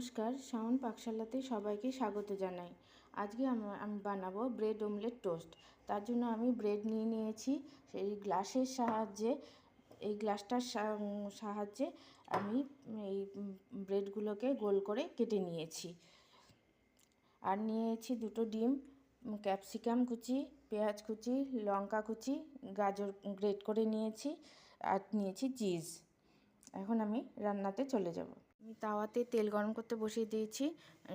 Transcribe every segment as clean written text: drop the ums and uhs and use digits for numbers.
নমস্কার, শাওন পাকশালাতে সবাইকে স্বাগত জানাই। আজকে আমি বানাবো ব্রেড অমলেট টোস্ট। তার জন্য আমি ব্রেড নিয়ে নিয়েছি। সেই গ্লাসের সাহায্যে এই গ্লাসটার সাহায্যে আমি এই ব্রেডগুলোকে গোল করে কেটে নিয়েছি। আর নিয়েছি দুটো ডিম, ক্যাপসিকাম কুচি, পেঁয়াজ কুচি, লঙ্কা কুচি, গাজর গ্রেট করে নিয়েছি, আর নিয়েছি চিজ। এখন আমি রান্নাতে চলে যাব। আমি তাওয়াতে তেল গরম করতে বসিয়ে দিয়েছি।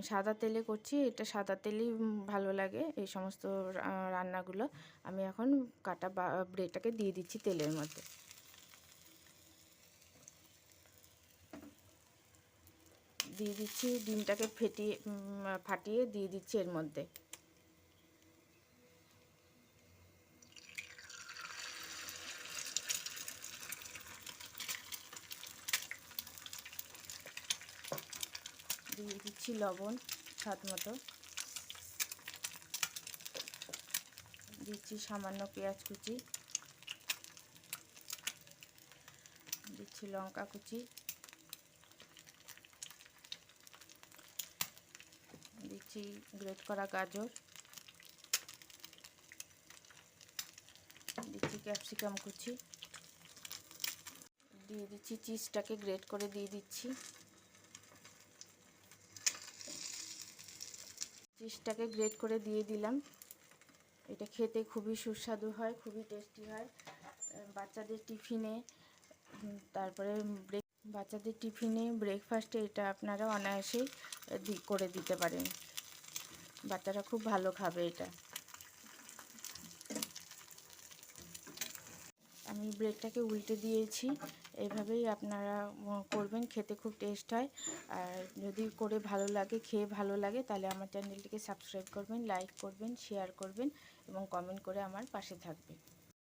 সাদা তেলে করছি, এটা সাদা তেলই ভালো লাগে এই সমস্ত রান্নাগুলো। আমি এখন কাটা ব্রেডটাকে দিয়ে দিচ্ছি তেলের মধ্যে। দিয়ে দিচ্ছি ডিমটাকে ফাটিয়ে দিয়ে দিচ্ছি এর মধ্যে। দিয়ে দিচ্ছি লবণ স্বাদ মতো, দিচ্ছি সামান্য পেঁয়াজ কুচি, দিচ্ছি লঙ্কা কুচি, দিচ্ছি গ্রেট করা গাজর, দিচ্ছি ক্যাপসিকাম কুচি, দিয়ে দিচ্ছি চিজটাকে গ্রেট করে দিয়ে দিচ্ছি। চিজটাকে গ্রেট করে দিয়ে দিলাম। এটা খেতে খুবই সুস্বাদু হয়, খুবই টেস্টি হয়। বাচ্চাদের টিফিনে, তারপরে বাচ্চাদের টিফিনে, ব্রেকফাস্টে এটা আপনারা অনায়াসেই করে দিতে পারেন। বাচ্চারা খুব ভালো খাবে এটা। আমি ব্রেডটাকে উল্টে দিয়েছি। এইভাবেই আপনারা করবেন, খেতে খুব টেস্ট হয়। আর যদি করে ভালো লাগে, খেয়ে ভালো লাগে, তাহলে আমার চ্যানেলটিকে সাবস্ক্রাইব করবেন, লাইক করবেন, শেয়ার করবেন এবং কমেন্ট করে আমার পাশে থাকবেন।